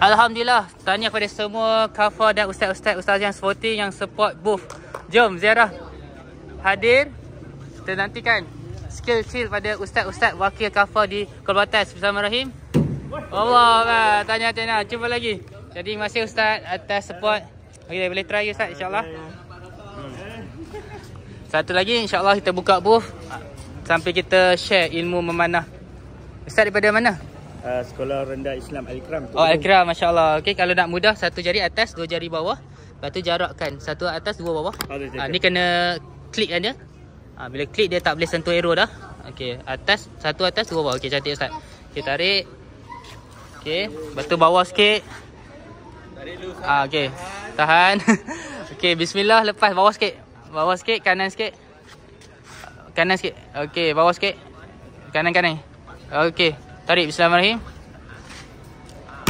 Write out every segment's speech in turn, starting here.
Alhamdulillah, tahniah pada semua kafar dan ustaz yang sporting yang support booth. Jom ziarah. Hadir. Kita nantikan skill pada ustaz wakil kafar di Kuala Batas. Bismillahirrahmanirrahim. Allah, tanya. Cuba lagi. Jadi masih ustaz atas support. Okey, boleh try ustaz insya-Allah. Satu lagi insya-Allah kita buka booth sampai kita share ilmu memanah. Ustaz daripada mana? Sekolah Rendah Islam Al-Ikram. Oh, Al-Ikram, masya-Allah. Okey, kalau nak mudah, satu jari atas, dua jari bawah. Lepas tu jarakkan satu atas, dua bawah. Ni kena klik kan dia. Bila klik dia tak boleh sentuh arrow dah. Okey, atas, satu atas, dua bawah. Okey, cantik ustaz. Okey, tarik. Okey, lepas tu bawah sikit. Tarik dulu. Okey. Tahan. Okey, bismillah, lepas bawah sikit. Bawah sikit, kanan sikit. Kanan sikit. Okey, bawah sikit. Kanan. Okey, tarik. Bismillahirrahmanirrahim.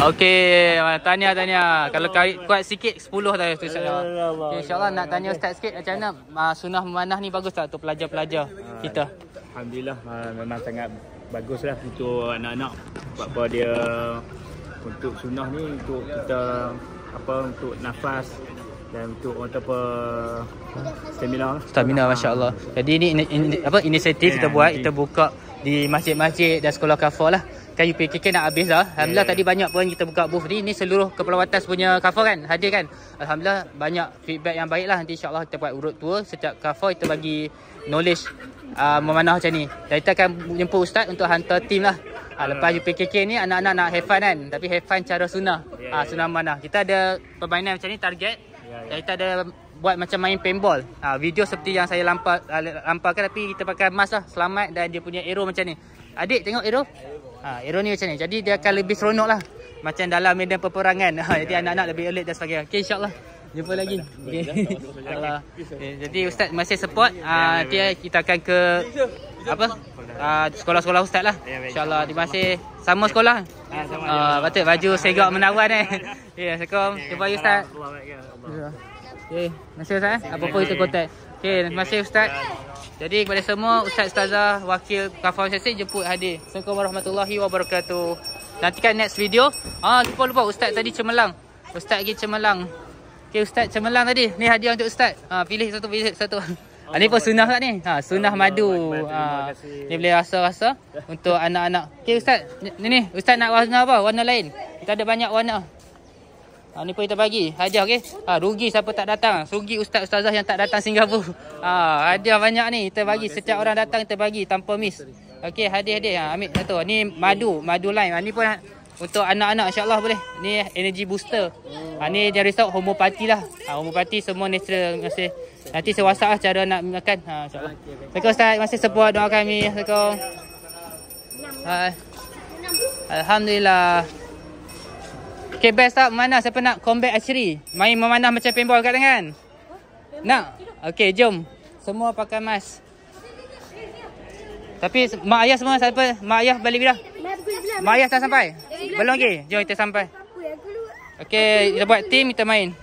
Okey, tanya. Kalau kuat sikit 10 tadi tu insya-Allah. Okay, insya-Allah nak tanya ustaz sikit macam mana sunnah memanah ni bagus tak untuk pelajar-pelajar kita? Alhamdulillah, memang sangat baguslah untuk anak-anak. Sebab dia untuk sunnah ni untuk kita untuk nafas dan untuk stamina masya-Allah. Jadi ni inisiatif kita buat, kita buka di masjid-masjid dan sekolah kafar lah. Kan UPKK nak habis dah. Alhamdulillah tadi banyak pun kita buka booth ni. Ni seluruh Kepulauan Batas punya kafar kan, hadir kan. Alhamdulillah banyak feedback yang baik lah. Nanti insya-Allah kita buat urut tour setiap kafar, kita bagi knowledge memanah macam ni. Dan kita akan jemput ustaz untuk hantar team lah. Lepas UPKK ni anak-anak nak have fun kan, tapi have fun cara sunnah. Sunnah memanah. Kita ada permainan macam ni, target. Dan kita ada buat macam main paintball. Video seperti yang saya lamparkan, tapi kita pakai mask lah, selamat, dan dia punya arrow macam ni. Adik tengok arrow. Arrow ni macam ni. Jadi dia akan lebih seronok lah, macam dalam medan peperangan. Jadi anak-anak lebih alert dan sebagainya. Okay, insyaAllah jumpa lagi. Jadi ustaz masih support. Kita akan ke sekolah-sekolah ustaz lah. InsyaAllah dia masih sama sekolah. Patut baju segak menawan Assalamualaikum. Jumpa lagi ustaz. Okay, masih ustaz apa pun kita kontak. Okay, masih ustaz. Jadi kepada semua ustaz-ustazah wakil kafar sesi jemput hadir. Assalamualaikum warahmatullahi wabarakatuh. Nantikan next video. Lupa ustaz tadi cemerlang. Ustaz lagi cemerlang. Okay, ustaz cemerlang tadi. Ni hadiah untuk ustaz. Pilih satu. Ni pun sunnah tak ni? Sunnah madu. Ni boleh rasa-rasa untuk anak-anak. Okay ustaz. Ni ustaz nak warna apa? Warna lain. Kita ada banyak warna. Ni pun kita bagi hadiah, okey. Rugi siapa tak datang. Rugi ustaz-ustazah yang tak datang Singapura. Hadiah banyak ni. Kita bagi setiap orang datang, kita bagi tanpa miss. Okey, hadiah. Ambil satu. Ni madu lime. Ni pun untuk anak-anak insya-Allah boleh. Ni energy booster. Ni dia risau homopati lah. Homopati semua natural. Nanti saya WhatsApp lah cara nak makan. InsyaAllah. Assalamualaikum ustaz. Masih support doa kami. Assalamualaikum. Alhamdulillah. Okay, best tak mana? Siapa nak combat archery? Main memanah macam paintball kat tangan? Nak? Okay, jom. Semua pakai mask. Tapi mak ayah semua siapa? Mak ayah balik bila? Mak ayah tak sampai? Belum lagi? Jom kita sampai. Okay, kita buat team, kita main.